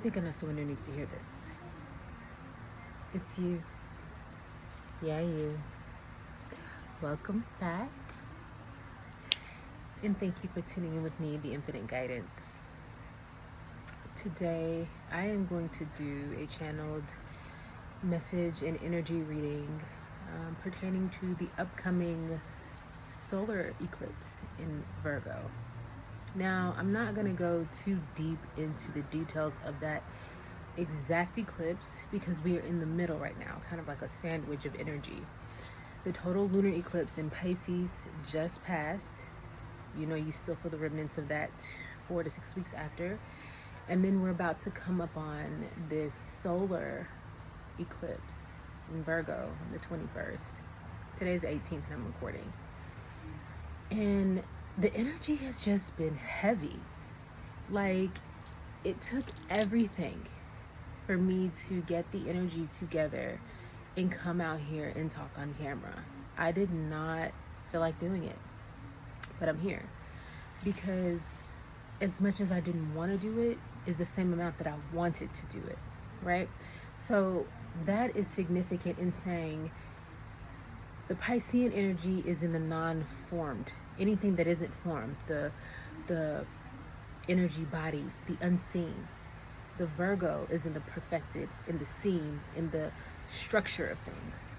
think I know someone who needs to hear this. It's you. Yeah, you. Welcome back. And thank you for tuning in with me, The Infinite Guidance. Today, I am going to do a channeled message and energy reading pertaining to the upcoming solar eclipse in Virgo. Now, I'm not going to go too deep into the details of that exact eclipse because we are in the middle right now, kind of like a sandwich of energy. The total lunar eclipse in Pisces just passed. You know, you still feel the remnants of that 4 to 6 weeks after. And then we're about to come up on this solar eclipse in Virgo on the 21st. Today's the 18th and I'm recording. And the energy has just been heavy. Like, it took everything for me to get the energy together and come out here and talk on camera. I did not feel like doing it, but I'm here because as much as I didn't want to do it is the same amount that I wanted to do it, right? So that is significant in saying the Piscean energy is in the non-formed, anything that isn't formed, the energy body, the unseen. The Virgo is in the perfected, in the seen, in the structure of things.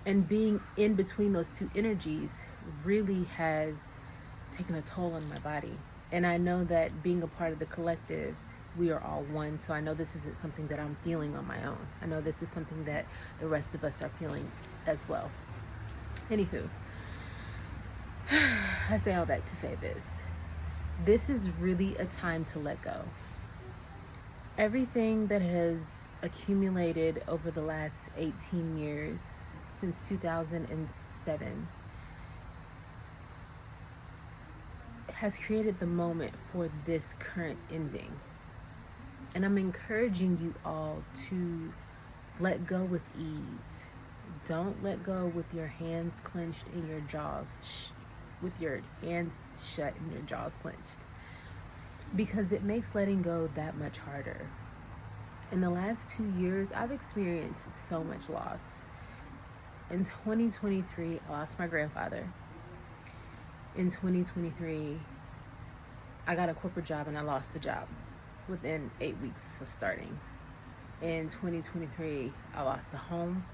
And being in between those two energies really has taken a toll on my body. And I know that being a part of the collective, we are all one. So I know this isn't something that I'm feeling on my own. I know this is something that the rest of us are feeling as well. Anywho, I say all that to say this. This is really a time to let go. Everything that has accumulated over the last 18 years, since 2007, has created the moment for this current ending. And I'm encouraging you all to let go with ease. Don't let go with your hands clenched and your jaws, with your hands shut and your jaws clenched. Because it makes letting go that much harder. In the last 2 years, I've experienced so much loss. In 2023, I lost my grandfather. In 2023, I got a corporate job and I lost the job within 8 weeks of starting. In 2023, I lost the home.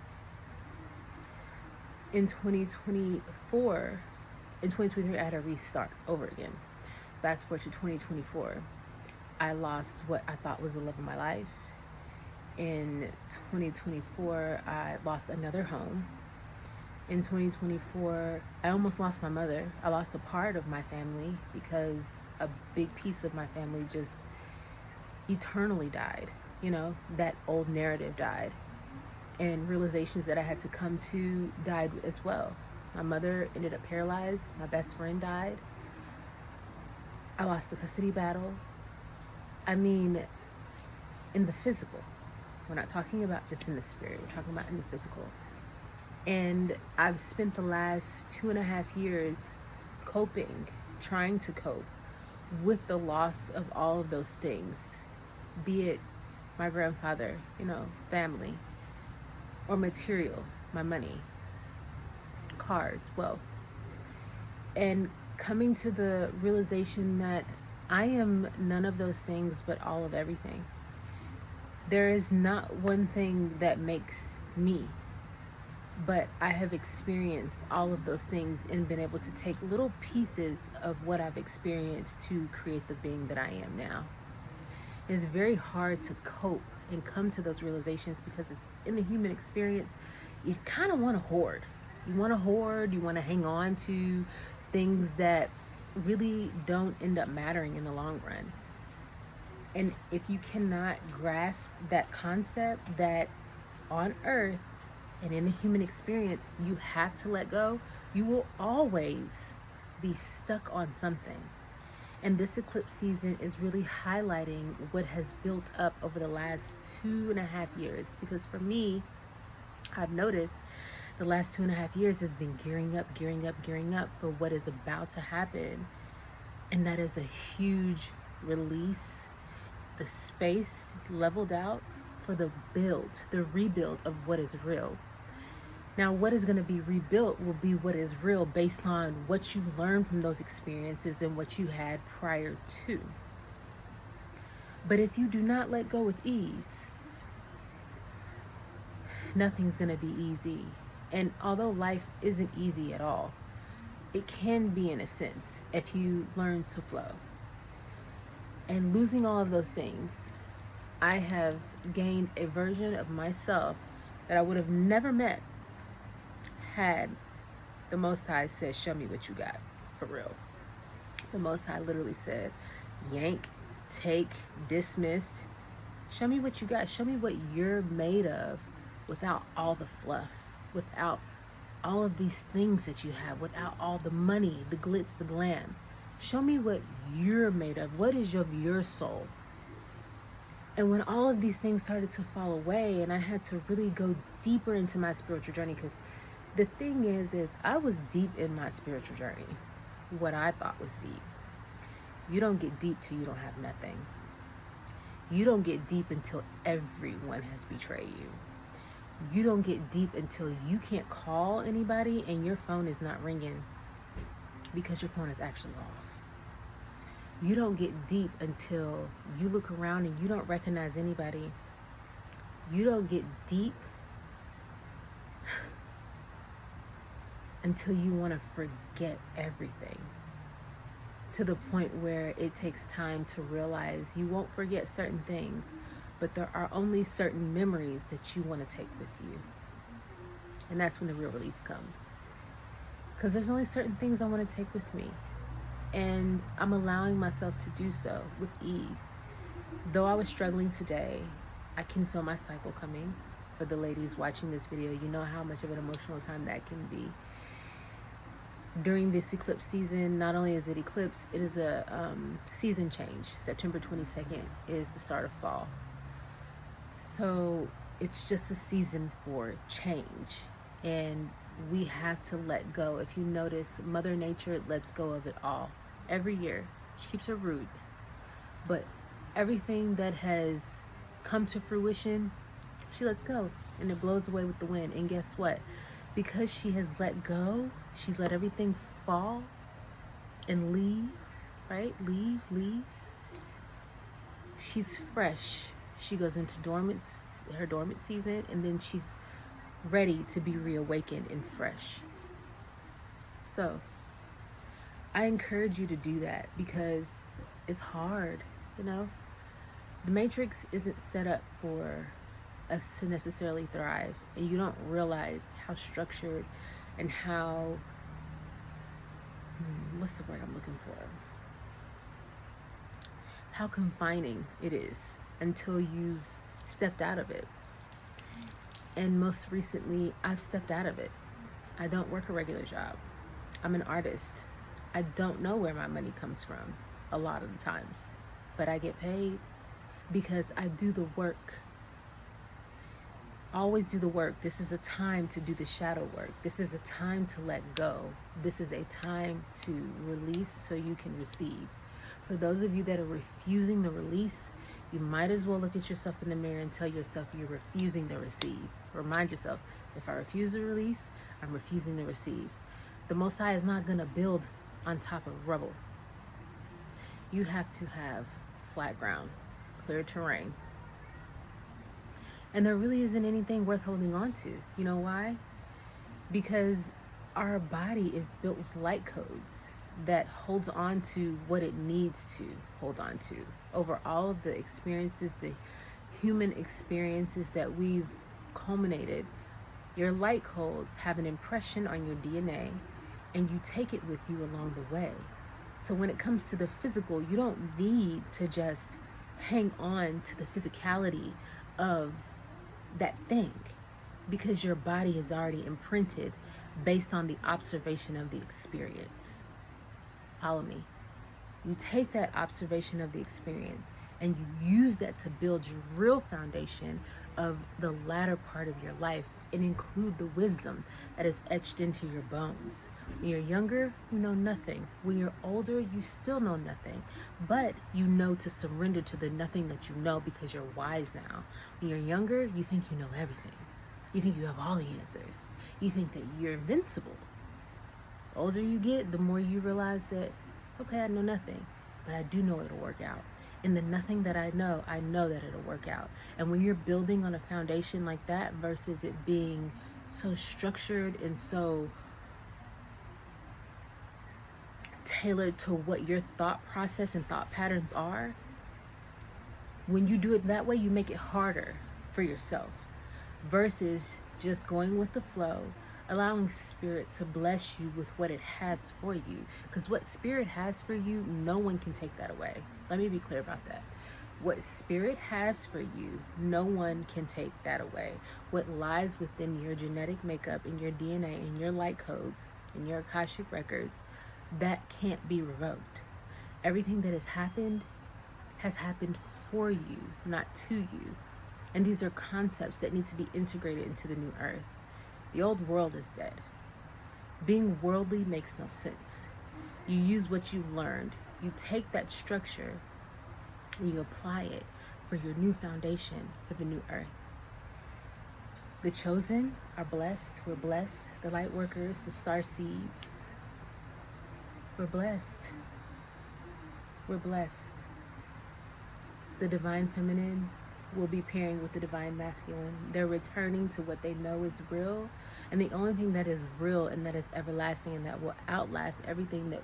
In 2023, I had to restart over again. Fast forward to 2024, I lost what I thought was the love of my life. In 2024, I lost another home. In 2024, I almost lost my mother. I lost a part of my family because a big piece of my family just eternally died. You know, that old narrative died. And realizations that I had to come to died as well. My mother ended up paralyzed. My best friend died. I lost the custody battle. I mean, in the physical. We're not talking about just in the spirit. We're talking about in the physical. And I've spent the last 2.5 years coping, trying to cope with the loss of all of those things. Be it my grandfather, family, or material, my money, cars, wealth. And coming to the realization that I am none of those things, but all of everything. There is not one thing that makes me, but I have experienced all of those things and been able to take little pieces of what I've experienced to create the being that I am now. It's very hard to cope and come to those realizations because it's in the human experience. You kind of want to hoard. You want to hang on to things that really don't end up mattering in the long run. And if you cannot grasp that concept that on earth and in the human experience, you have to let go, you will always be stuck on something. And this eclipse season is really highlighting what has built up over the last 2.5 years. Because for me, I've noticed the last 2.5 years has been gearing up for what is about to happen. And that is a huge release the space leveled out for the rebuild of what is real. Now, what is going to be rebuilt will be what is real based on what you learned from those experiences and what you had prior to. But if you do not let go with ease, nothing's going to be easy. And although life isn't easy at all, it can be in a sense if you learn to flow. And losing all of those things, I have gained a version of myself that I would have never met had the Most High said, show me what you got, for real. The Most High literally said, yank, take, dismissed. Show me what you got. Show me what you're made of without all the fluff, without all of these things that you have, without all the money, the glitz, the glam. Show me what you're made of. What is of your soul? And when all of these things started to fall away and I had to really go deeper into my spiritual journey, because the thing is I was deep in my spiritual journey, what I thought was deep. You don't get deep till you don't have nothing. You don't get deep until everyone has betrayed you. You don't get deep until you can't call anybody and your phone is not ringing because your phone is actually off. You don't get deep until you look around and you don't recognize anybody. You don't get deep until you want to forget everything, to the point where it takes time to realize you won't forget certain things, but there are only certain memories that you want to take with you. And that's when the real release comes. Because there's only certain things I want to take with me. And I'm allowing myself to do so with ease. Though I was struggling today, I can feel my cycle coming. For the ladies watching this video, you know how much of an emotional time that can be. During this eclipse season, not only is it eclipse, it is a season change. September 22nd is the start of fall. So it's just a season for change. And we have to let go. If you notice, Mother Nature lets go of it all. Every year, she keeps her root. But everything that has come to fruition, she lets go. And it blows away with the wind. And guess what? Because she has let go, she let everything fall and leave, right? Leaves. She's fresh. She goes into her dormant season, and then she's ready to be reawakened and fresh. So I encourage you to do that, because it's hard, you know? The matrix isn't set up for us to necessarily thrive, and you don't realize how structured and how what's the word I'm looking for, how confining it is until you've stepped out of it. And most recently, I've stepped out of it. I don't work a regular job. I'm an artist. I don't know where my money comes from a lot of the times, but I get paid because I do the work. Always do the work. This is a time to do the shadow work. This is a time to let go. This is a time to release so you can receive. For those of you that are refusing the release, you might as well look at yourself in the mirror and tell yourself you're refusing to receive. Remind yourself, if I refuse to release, I'm refusing to receive. The Most High is not going to build on top of rubble. You have to have flat ground, clear terrain. And there really isn't anything worth holding on to. You know why? Because our body is built with light codes that holds on to what it needs to hold on to. Over all of the experiences, the human experiences that we've culminated, your light codes have an impression on your DNA, and you take it with you along the way. So when it comes to the physical, you don't need to just hang on to the physicality of that thing, because your body is already imprinted based on the observation of the experience. Follow me. You take that observation of the experience and you use that to build your real foundation of the latter part of your life and include the wisdom that is etched into your bones. When you're younger, you know nothing. When you're older, you still know nothing, but you know to surrender to the nothing that you know because you're wise now. When you're younger, you think you know everything. You think you have all the answers. You think that you're invincible. The older you get, the more you realize that, okay, I know nothing, but I do know it'll work out. In the nothing that I know that it'll work out. And when you're building on a foundation like that versus it being so structured and so tailored to what your thought process and thought patterns are, when you do it that way, you make it harder for yourself versus just going with the flow, allowing spirit to bless you with what it has for you. Because what spirit has for you, no one can take that away. Let me be clear about that. What spirit has for you, no one can take that away. What lies within your genetic makeup, in your DNA, in your light codes, in your Akashic records, that can't be revoked. Everything that has happened for you, not to you. And these are concepts that need to be integrated into the new earth. The old world is dead. Being worldly makes no sense. You use what you've learned. You take that structure and you apply it for your new foundation for the new earth. The chosen are blessed. We're blessed. The light workers, the star seeds. We're blessed. We're blessed. The divine feminine will be pairing with the divine masculine. They're returning to what they know is real. And the only thing that is real and that is everlasting and that will outlast everything that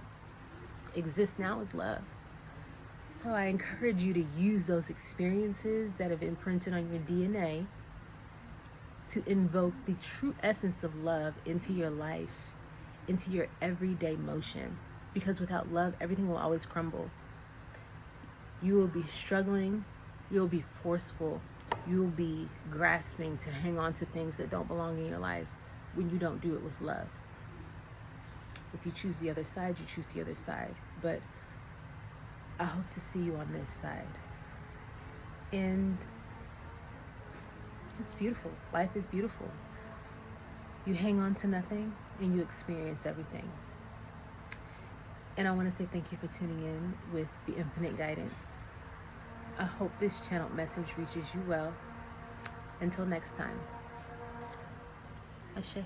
exists now is love. So I encourage you to use those experiences that have imprinted on your DNA to invoke the true essence of love into your life, into your everyday motion. Because without love, everything will always crumble. You will be struggling. You'll be forceful. You'll be grasping to hang on to things that don't belong in your life when you don't do it with love. If you choose the other side, you choose the other side. But I hope to see you on this side. And it's beautiful. Life is beautiful. You hang on to nothing and you experience everything. And I want to say thank you for tuning in with the Infinite Guidance. I hope this channeled message reaches you well. Until next time. Ashe.